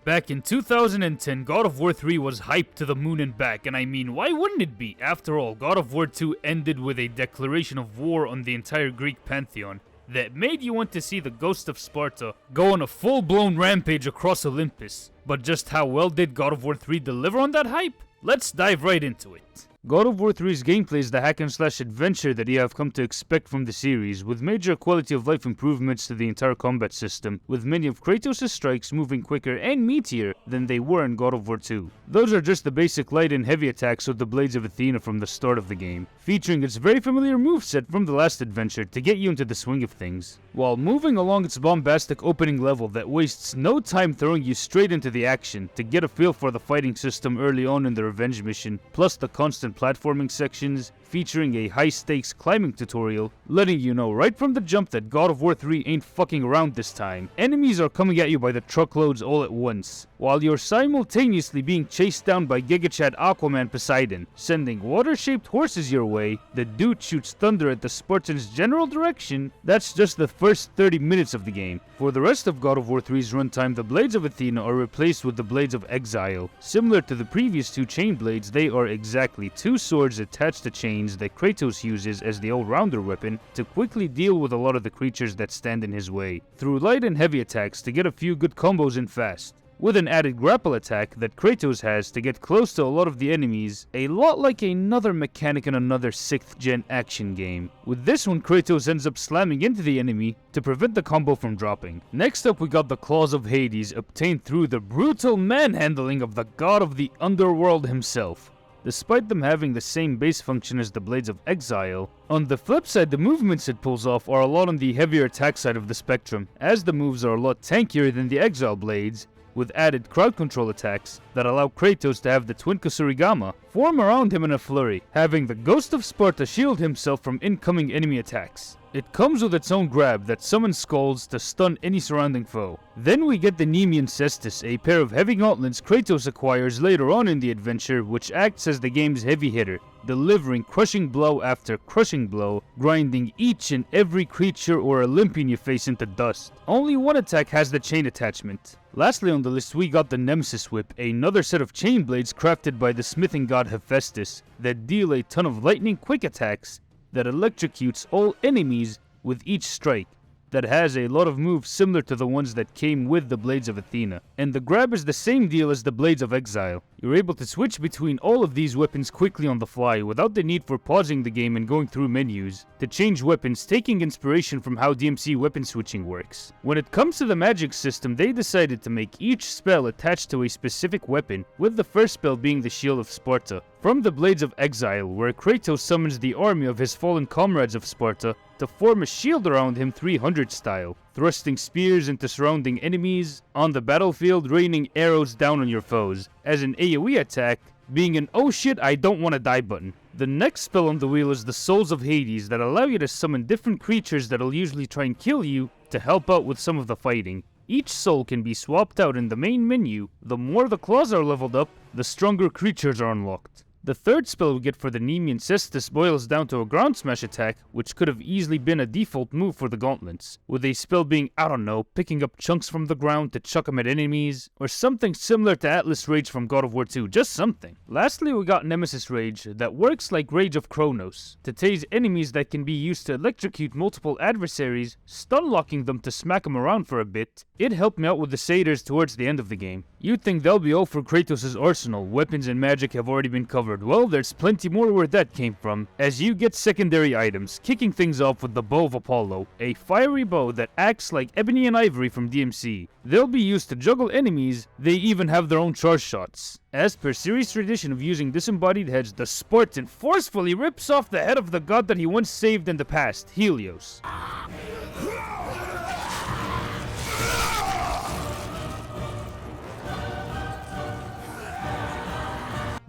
Back in 2010, God of War 3 was hyped to the moon and back, and I mean, why wouldn't it be? After all, God of War 2 ended with a declaration of war on the entire Greek pantheon that made you want to see the ghost of Sparta go on a full-blown rampage across Olympus. But just how well did God of War 3 deliver on that hype? Let's dive right into it. God of War 3's gameplay is the hack-and-slash adventure that you have come to expect from the series, with major quality-of-life improvements to the entire combat system, with many of Kratos' strikes moving quicker and meatier than they were in God of War 2. Those are just the basic light and heavy attacks with the Blades of Athena from the start of the game, featuring its very familiar moveset from the last adventure to get you into the swing of things, while moving along its bombastic opening level that wastes no time throwing you straight into the action to get a feel for the fighting system early on in the revenge mission, plus the constant platforming sections, featuring a high-stakes climbing tutorial, letting you know right from the jump that God of War 3 ain't fucking around this time. Enemies are coming at you by the truckloads all at once, while you're simultaneously being chased down by Giga Chad Aquaman Poseidon, sending water-shaped horses your way. The dude shoots thunder at the Spartans' general direction. That's just the first 30 minutes of the game. For the rest of God of War 3's runtime, the Blades of Athena are replaced with the Blades of Exile. Similar to the previous two chain blades, they are exactly two swords attached to chains that Kratos uses as the all-rounder weapon to quickly deal with a lot of the creatures that stand in his way, through light and heavy attacks to get a few good combos in fast, with an added grapple attack that Kratos has to get close to a lot of the enemies, a lot like another mechanic in another 6th gen action game. With this one, Kratos ends up slamming into the enemy to prevent the combo from dropping. Next up, we got the Claws of Hades, obtained through the brutal manhandling of the god of the underworld himself. Despite them having the same base function as the Blades of Exile, on the flip side, the movements it pulls off are a lot on the heavier attack side of the spectrum, as the moves are a lot tankier than the Exile Blades, with added crowd control attacks that allow Kratos to have the Twin Kusurigama form around him in a flurry, having the Ghost of Sparta shield himself from incoming enemy attacks. It comes with its own grab that summons skulls to stun any surrounding foe. Then we get the Nemean Cestus, a pair of heavy gauntlets Kratos acquires later on in the adventure, which acts as the game's heavy hitter, delivering crushing blow after crushing blow, grinding each and every creature or Olympian you face into dust. Only one attack has the chain attachment. Lastly on the list, we got the Nemesis Whip, another set of chain blades crafted by the smithing god Hephaestus that deal a ton of lightning quick attacks that electrocutes all enemies with each strike, that has a lot of moves similar to the ones that came with the Blades of Athena. And the grab is the same deal as the Blades of Exile. You're able to switch between all of these weapons quickly on the fly without the need for pausing the game and going through menus to change weapons, taking inspiration from how DMC weapon switching works. When it comes to the magic system, they decided to make each spell attached to a specific weapon, with the first spell being the Shield of Sparta, from the Blades of Exile, where Kratos summons the army of his fallen comrades of Sparta to form a shield around him 300 style, thrusting spears into surrounding enemies on the battlefield, raining arrows down on your foes, as an AoE attack, being an oh shit I don't wanna die button. The next spell on the wheel is the Souls of Hades that allow you to summon different creatures that'll usually try and kill you to help out with some of the fighting. Each soul can be swapped out in the main menu. The more the claws are leveled up, the stronger creatures are unlocked. The third spell we get for the Nemean Cestus boils down to a ground smash attack, which could have easily been a default move for the gauntlets, with a spell being, I don't know, picking up chunks from the ground to chuck them at enemies, or something similar to Atlas Rage from God of War 2, just something. Lastly, we got Nemesis Rage, that works like Rage of Kronos, to tase enemies that can be used to electrocute multiple adversaries, stun locking them to smack them around for a bit. It helped me out with the satyrs towards the end of the game. You'd think they'll be all for Kratos' arsenal, weapons and magic have already been covered. Well, there's plenty more where that came from, as you get secondary items, kicking things off with the Bow of Apollo, a fiery bow that acts like Ebony and Ivory from DMC. They'll be used to juggle enemies, they even have their own charge shots. As per series tradition of using disembodied heads, the Spartan forcefully rips off the head of the god that he once saved in the past, Helios,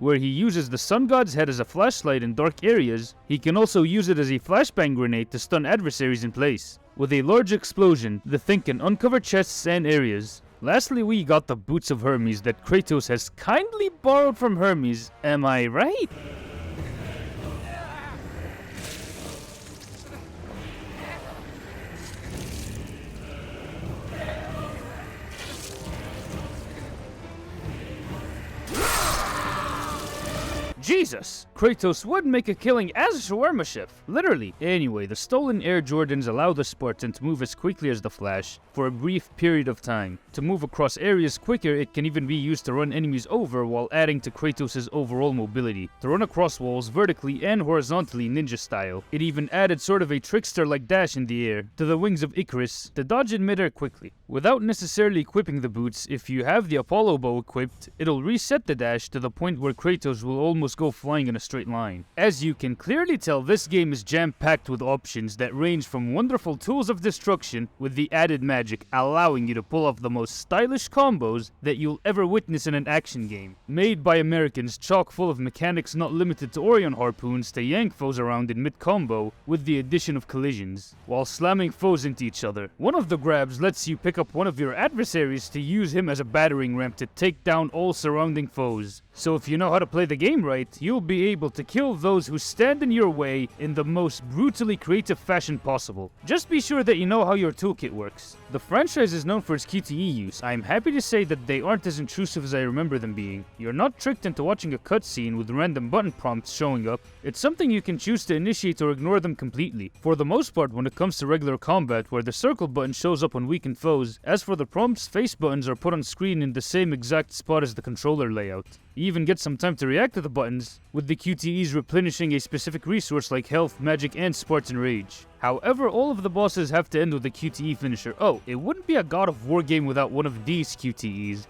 where he uses the sun god's head as a flashlight in dark areas. He can also use it as a flashbang grenade to stun adversaries in place. With a large explosion, the thing can uncover chests and areas. Lastly, we got the Boots of Hermes that Kratos has kindly borrowed from Hermes, am I right? Jesus! Kratos would make a killing as a shawarma chef, literally. Anyway, the stolen Air Jordans allow the Spartan to move as quickly as the Flash for a brief period of time. To move across areas quicker, it can even be used to run enemies over while adding to Kratos' overall mobility, to run across walls vertically and horizontally ninja style. It even added sort of a trickster-like dash in the air to the wings of Icarus to dodge in midair quickly. Without necessarily equipping the boots, if you have the Apollo bow equipped, it'll reset the dash to the point where Kratos will almost go flying in a straight line. As you can clearly tell, this game is jam-packed with options that range from wonderful tools of destruction with the added magic allowing you to pull off the most stylish combos that you'll ever witness in an action game. Made by Americans, chock full of mechanics not limited to Orion harpoons to yank foes around in mid-combo with the addition of collisions, while slamming foes into each other. One of the grabs lets you pick up one of your adversaries to use him as a battering ram to take down all surrounding foes. So if you know how to play the game right, you'll be able to kill those who stand in your way in the most brutally creative fashion possible. Just be sure that you know how your toolkit works. The franchise is known for its QTE use. I'm happy to say that they aren't as intrusive as I remember them being. You're not tricked into watching a cutscene with random button prompts showing up. It's something you can choose to initiate or ignore them completely. For the most part, when it comes to regular combat, where the circle button shows up on weakened foes, as for the prompts, face buttons are put on screen in the same exact spot as the controller layout. You even get some time to react to the buttons, with the QTEs replenishing a specific resource like health, magic, and Spartan Rage. However, all of the bosses have to end with a QTE finisher. Oh, it wouldn't be a God of War game without one of these QTEs.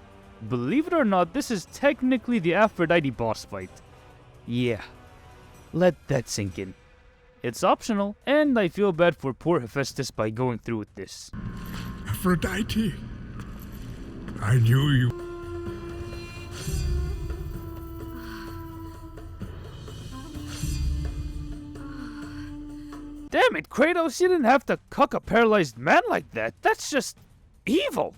Believe it or not, this is technically the Aphrodite boss fight. Yeah, let that sink in. It's optional, and I feel bad for poor Hephaestus by going through with this. Aphrodite, I knew you. Damn it, Kratos, you didn't have to cuck a paralyzed man like that. That's just evil.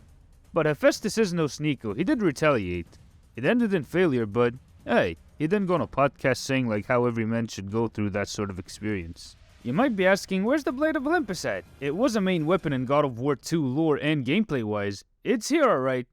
But Hephaestus is no sneako. He did retaliate. It ended in failure, but hey, he didn't go on a podcast saying like how every man should go through that sort of experience. You might be asking, where's the Blade of Olympus at? It was a main weapon in God of War 2 lore and gameplay-wise. It's here, alright.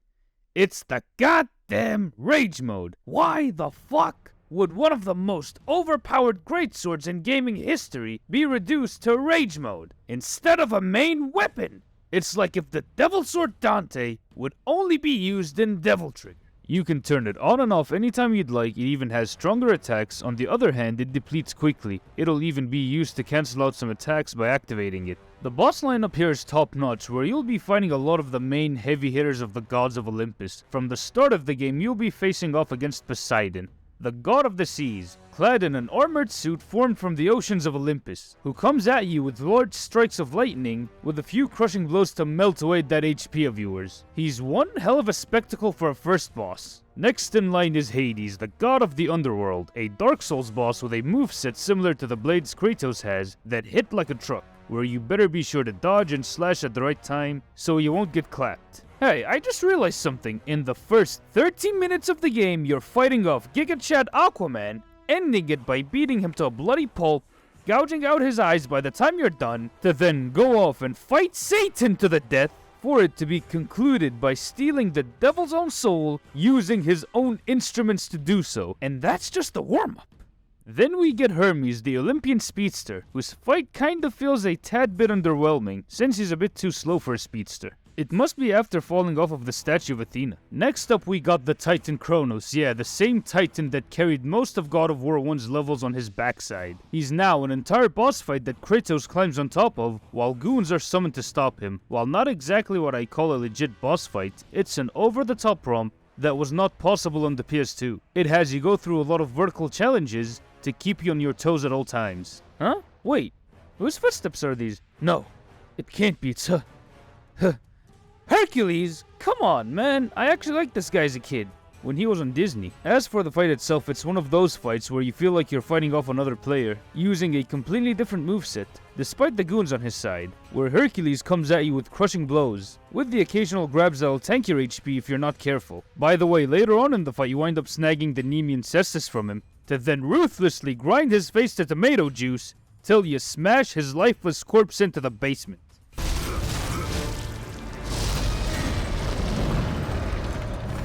It's the goddamn Rage Mode. Why the fuck would one of the most overpowered greatswords in gaming history be reduced to Rage Mode instead of a main weapon? It's like if the Devil Sword Dante would only be used in Devil Trigger. You can turn it on and off anytime you'd like. It even has stronger attacks. On the other hand, it depletes quickly. It'll even be used to cancel out some attacks by activating it. The boss lineup here is top notch, where you'll be fighting a lot of the main heavy hitters of the gods of Olympus. From the start of the game, you'll be facing off against Poseidon, the god of the seas, clad in an armored suit formed from the oceans of Olympus, who comes at you with large strikes of lightning with a few crushing blows to melt away that HP of yours. He's one hell of a spectacle for a first boss. Next in line is Hades, the god of the underworld, a Dark Souls boss with a moveset similar to the blades Kratos has that hit like a truck, where you better be sure to dodge and slash at the right time so you won't get clapped. Hey, I just realized something. In the first 13 minutes of the game, you're fighting off Giga Chad Aquaman, ending it by beating him to a bloody pulp, gouging out his eyes by the time you're done, to then go off and fight Satan to the death, for it to be concluded by stealing the devil's own soul, using his own instruments to do so. And that's just the warm-up. Then we get Hermes, the Olympian speedster, whose fight kinda feels a tad bit underwhelming, since he's a bit too slow for a speedster. It must be after falling off of the statue of Athena. Next up we got the Titan Kronos, yeah, the same Titan that carried most of God of War 1's levels on his backside. He's now an entire boss fight that Kratos climbs on top of, while goons are summoned to stop him. While not exactly what I call a legit boss fight, it's an over-the-top prompt that was not possible on the PS2. It has you go through a lot of vertical challenges to keep you on your toes at all times. Huh? Wait, whose footsteps are these? No, it can't be. It's Hercules! Come on, man. I actually liked this guy as a kid, when he was on Disney. As for the fight itself, it's one of those fights where you feel like you're fighting off another player, using a completely different moveset, despite the goons on his side, where Hercules comes at you with crushing blows, with the occasional grabs that'll tank your HP if you're not careful. By the way, later on in the fight, you wind up snagging the Nemean cestus from him, to then ruthlessly grind his face to tomato juice, till you smash his lifeless corpse into the basement.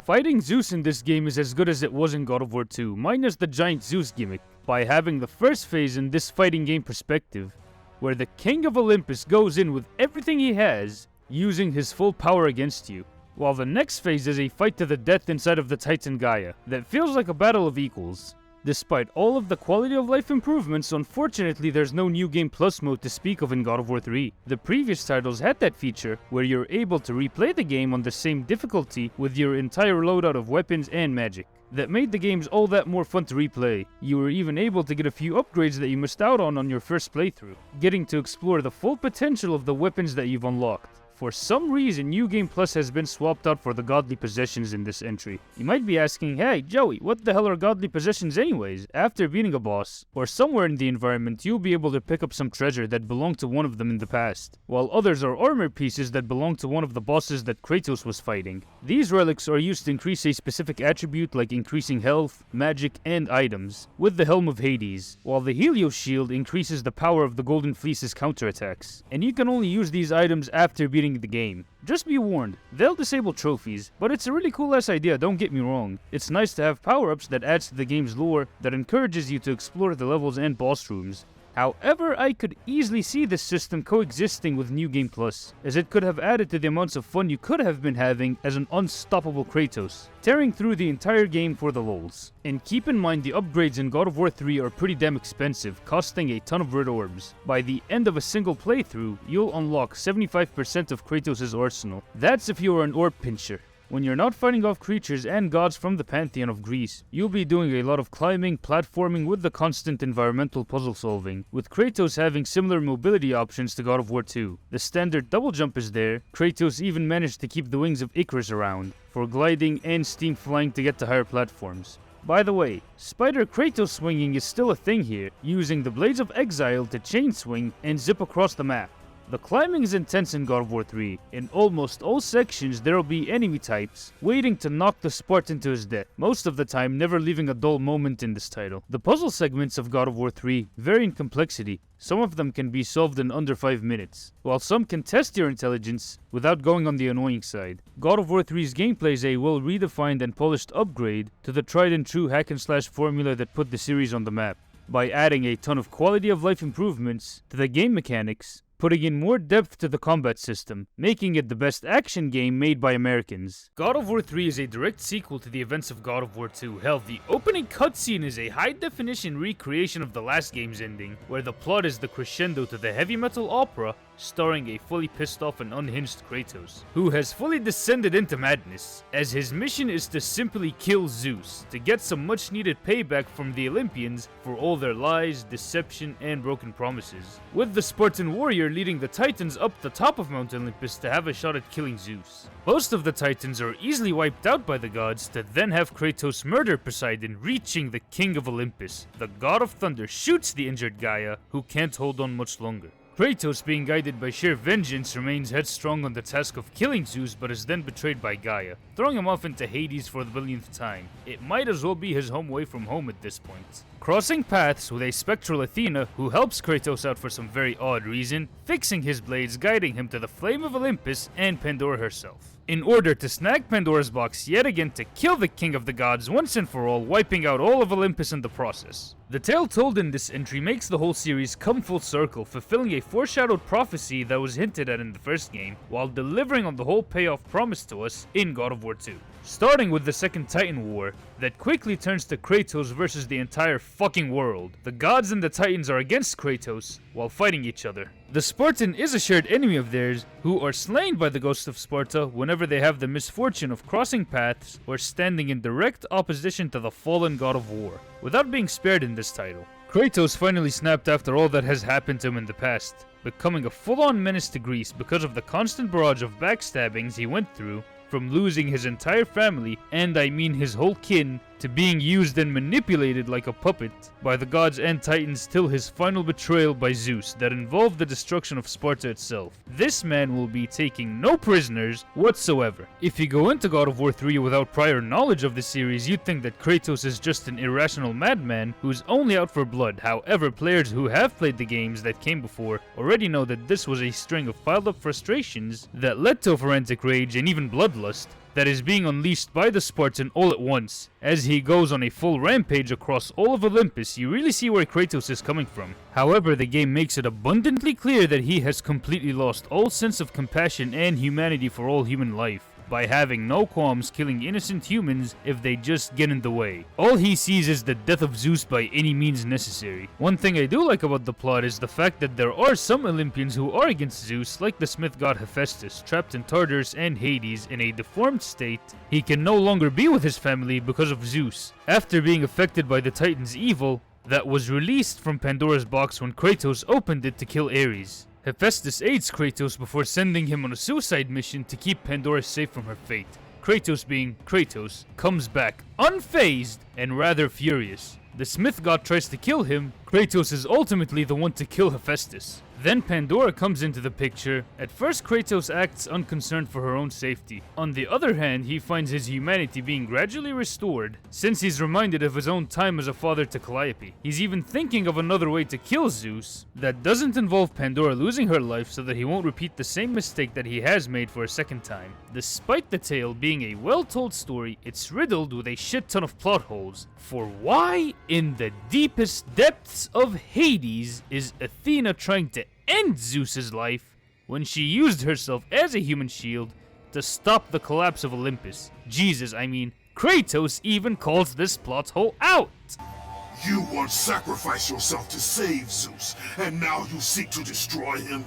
Fighting Zeus in this game is as good as it was in God of War 2, minus the giant Zeus gimmick, by having the first phase in this fighting game perspective, where the King of Olympus goes in with everything he has, using his full power against you, while the next phase is a fight to the death inside of the Titan Gaia, that feels like a battle of equals. Despite all of the quality of life improvements, unfortunately there's no New Game Plus mode to speak of in God of War 3. The previous titles had that feature, where you're able to replay the game on the same difficulty with your entire loadout of weapons and magic. That made the games all that more fun to replay. You were even able to get a few upgrades that you missed out on your first playthrough, getting to explore the full potential of the weapons that you've unlocked. For some reason, New Game Plus has been swapped out for the Godly Possessions in this entry. You might be asking, hey Joey, what the hell are Godly Possessions anyways? After beating a boss, or somewhere in the environment, you'll be able to pick up some treasure that belonged to one of them in the past, while others are armor pieces that belong to one of the bosses that Kratos was fighting. These relics are used to increase a specific attribute like increasing health, magic, and items, with the Helm of Hades, while the Helios Shield increases the power of the Golden Fleece's counterattacks, and you can only use these items after beating the game. Just be warned, they'll disable trophies, but it's a really cool ass idea, don't get me wrong. It's nice to have power-ups that adds to the game's lore that encourages you to explore the levels and boss rooms. However, I could easily see this system coexisting with New Game Plus, as it could have added to the amounts of fun you could have been having as an unstoppable Kratos, tearing through the entire game for the lols. And keep in mind the upgrades in God of War 3 are pretty damn expensive, costing a ton of red orbs. By the end of a single playthrough, you'll unlock 75% of Kratos' arsenal. That's if you are an orb pincher. When you're not fighting off creatures and gods from the pantheon of Greece, you'll be doing a lot of climbing, platforming with the constant environmental puzzle solving, with Kratos having similar mobility options to God of War 2. The standard double jump is there. Kratos even managed to keep the wings of Icarus around, for gliding and steam flying to get to higher platforms. By the way, Spider Kratos swinging is still a thing here, using the Blades of Exile to chain swing and zip across the map. The climbing is intense in God of War 3. In almost all sections there will be enemy types waiting to knock the Spartan to his death, most of the time never leaving a dull moment in this title. The puzzle segments of God of War 3 vary in complexity. Some of them can be solved in under 5 minutes, while some can test your intelligence without going on the annoying side. God of War 3's gameplay is a well redefined and polished upgrade to the tried and true hack and slash formula that put the series on the map, by adding a ton of quality of life improvements to the game mechanics, putting in more depth to the combat system, making it the best action game made by Americans. God of War 3 is a direct sequel to the events of God of War 2. Hell, the opening cutscene is a high-definition recreation of the last game's ending, where the plot is the crescendo to the heavy metal opera starring a fully pissed off and unhinged Kratos, who has fully descended into madness, as his mission is to simply kill Zeus, to get some much needed payback from the Olympians for all their lies, deception, and broken promises, with the Spartan warrior leading the Titans up the top of Mount Olympus to have a shot at killing Zeus. Most of the Titans are easily wiped out by the gods to then have Kratos murder Poseidon, reaching the King of Olympus. The God of Thunder shoots the injured Gaia, who can't hold on much longer. Kratos, being guided by sheer vengeance, remains headstrong on the task of killing Zeus, but is then betrayed by Gaia, throwing him off into Hades for the billionth time. It might as well be his home away from home at this point. Crossing paths with a spectral Athena, who helps Kratos out for some very odd reason, fixing his blades, guiding him to the Flame of Olympus and Pandora herself, in order to snag Pandora's box yet again to kill the King of the Gods once and for all, wiping out all of Olympus in the process. The tale told in this entry makes the whole series come full circle, fulfilling a foreshadowed prophecy that was hinted at in the first game, while delivering on the whole payoff promised to us in God of War 2. Starting with the Second Titan War, that quickly turns to Kratos versus the entire fucking world. The gods and the Titans are against Kratos, while fighting each other. The Spartan is a shared enemy of theirs, who are slain by the ghost of Sparta whenever they have the misfortune of crossing paths or standing in direct opposition to the fallen god of war, without being spared in this title. Kratos finally snapped after all that has happened to him in the past, becoming a full-on menace to Greece because of the constant barrage of backstabbings he went through, from losing his entire family, and I mean his whole kin, to being used and manipulated like a puppet by the gods and titans, till his final betrayal by Zeus that involved the destruction of Sparta itself. This man will be taking no prisoners whatsoever. If you go into God of War 3 without prior knowledge of the series, you'd think that Kratos is just an irrational madman who's only out for blood. However, players who have played the games that came before already know that this was a string of piled up frustrations that led to frantic rage and even bloodlust, that is being unleashed by the Spartan all at once. As he goes on a full rampage across all of Olympus, you really see where Kratos is coming from. However, the game makes it abundantly clear that he has completely lost all sense of compassion and humanity for all human life, by having no qualms killing innocent humans if they just get in the way. All he sees is the death of Zeus by any means necessary. One thing I do like about the plot is the fact that there are some Olympians who are against Zeus, like the Smith god Hephaestus, trapped in Tartarus and Hades in a deformed state. He can no longer be with his family because of Zeus, after being affected by the Titan's evil that was released from Pandora's box when Kratos opened it to kill Ares. Hephaestus aids Kratos before sending him on a suicide mission to keep Pandora safe from her fate. Kratos, being Kratos, comes back unfazed and rather furious. The Smith god tries to kill him. Kratos is ultimately the one to kill Hephaestus. Then Pandora comes into the picture. At first, Kratos acts unconcerned for her own safety. On the other hand, he finds his humanity being gradually restored, since he's reminded of his own time as a father to Calliope. He's even thinking of another way to kill Zeus that doesn't involve Pandora losing her life, so that he won't repeat the same mistake that he has made for a second time. Despite the tale being a well-told story, it's riddled with a shit ton of plot holes. For why, in the deepest depths of Hades, is Athena trying to end Zeus's life when she used herself as a human shield to stop the collapse of Olympus? Jesus, I mean, Kratos even calls this plot hole out! You once sacrificed yourself to save Zeus, and now you seek to destroy him?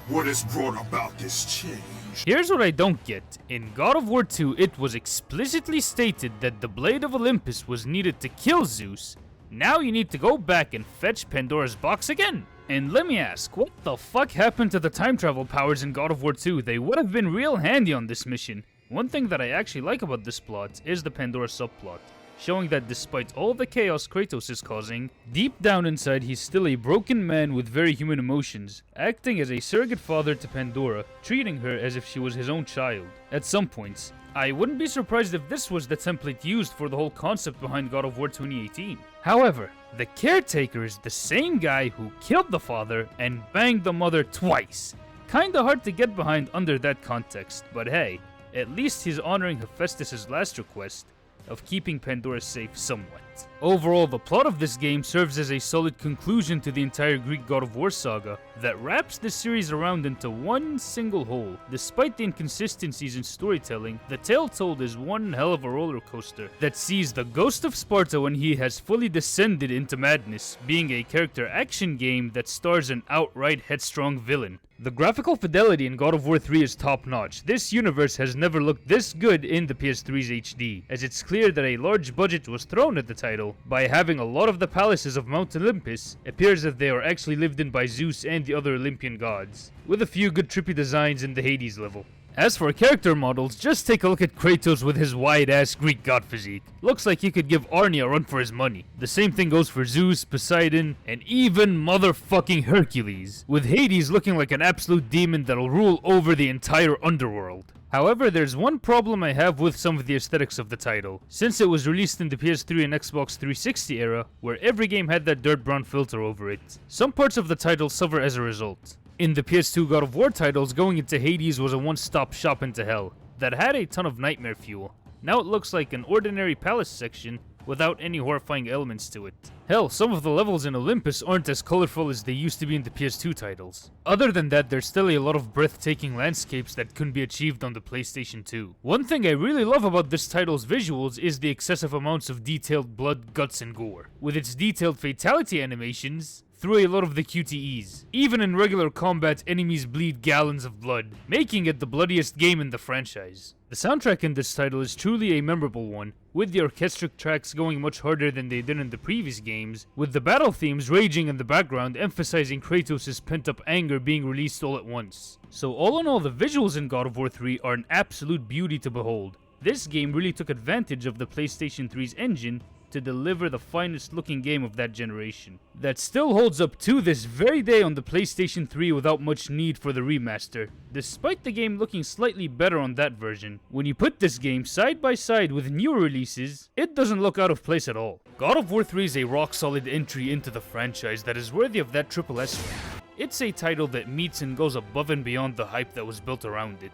What has brought about this change? Here's what I don't get. In God of War 2, it was explicitly stated that the Blade of Olympus was needed to kill Zeus. Now you need to go back and fetch Pandora's box again. And let me ask, what the fuck happened to the time travel powers in God of War 2? They would have been real handy on this mission. One thing that I actually like about this plot is the Pandora subplot, showing that despite all the chaos Kratos is causing, deep down inside he's still a broken man with very human emotions, acting as a surrogate father to Pandora, treating her as if she was his own child. At some points, I wouldn't be surprised if this was the template used for the whole concept behind God of War 2018. However, the caretaker is the same guy who killed the father and banged the mother twice. Kinda hard to get behind under that context, but hey, at least he's honoring Hephaestus' last request of keeping Pandora safe somewhat. Overall, the plot of this game serves as a solid conclusion to the entire Greek God of War saga that wraps the series around into one single whole. Despite the inconsistencies in storytelling, the tale told is one hell of a roller coaster that sees the ghost of Sparta when he has fully descended into madness, being a character action game that stars an outright headstrong villain. The graphical fidelity in God of War 3 is top-notch. This universe has never looked this good in the PS3's HD, as it's clear that a large budget was thrown at the title. By having a lot of the palaces of Mount Olympus appears that they are actually lived in by Zeus and the other Olympian gods, with a few good trippy designs in the Hades level. As for character models, just take a look at Kratos with his wide-ass Greek god physique. Looks like you could give Arnie a run for his money. The same thing goes for Zeus, Poseidon, and even motherfucking Hercules, with Hades looking like an absolute demon that'll rule over the entire underworld. However, there's one problem I have with some of the aesthetics of the title, since it was released in the PS3 and Xbox 360 era, where every game had that dirt brown filter over it. Some parts of the title suffer as a result. In the PS2 God of War titles, going into Hades was a one-stop shop into hell that had a ton of nightmare fuel. Now it looks like an ordinary palace section without any horrifying elements to it. Hell, some of the levels in Olympus aren't as colorful as they used to be in the PS2 titles. Other than that, there's still a lot of breathtaking landscapes that couldn't be achieved on the PlayStation 2. One thing I really love about this title's visuals is the excessive amounts of detailed blood, guts, and gore. With its detailed fatality animations, through a lot of the QTEs. Even in regular combat, enemies bleed gallons of blood, making it the bloodiest game in the franchise. The soundtrack in this title is truly a memorable one, with the orchestric tracks going much harder than they did in the previous games, with the battle themes raging in the background emphasizing Kratos' pent-up anger being released all at once. So all in all, the visuals in God of War 3 are an absolute beauty to behold. This game really took advantage of the PlayStation 3's engine to deliver the finest looking game of that generation, that still holds up to this very day on the PlayStation 3 without much need for the remaster, despite the game looking slightly better on that version. When you put this game side by side with newer releases, it doesn't look out of place at all. God of War 3 is a rock solid entry into the franchise that is worthy of that Triple S rank. It's a title that meets and goes above and beyond the hype that was built around it.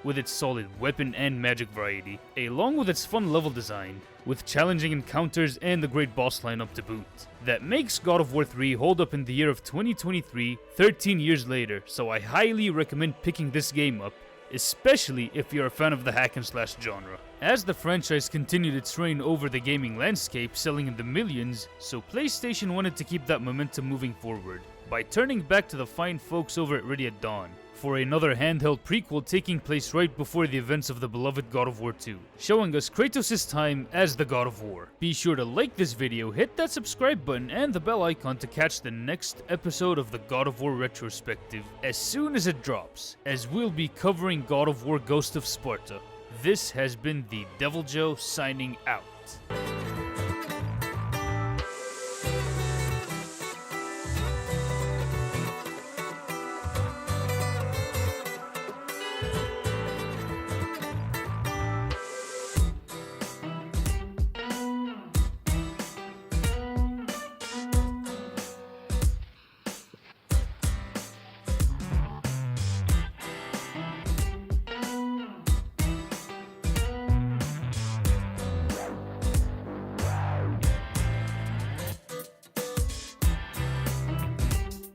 with its solid weapon and magic variety, along with its fun level design, with challenging encounters and the great boss lineup to boot. That makes God of War 3 hold up in the year of 2023, 13 years later, so I highly recommend picking this game up, especially if you're a fan of the hack and slash genre. As the franchise continued its reign over the gaming landscape, selling in the millions, so PlayStation wanted to keep that momentum moving forward by turning back to the fine folks over at Ready at Dawn for another handheld prequel taking place right before the events of the beloved God of War 2, showing us Kratos' time as the God of War. Be sure to like this video, hit that subscribe button and the bell icon to catch the next episode of the God of War retrospective as soon as it drops, as we'll be covering God of War Ghost of Sparta. This has been the Devil Joe signing out.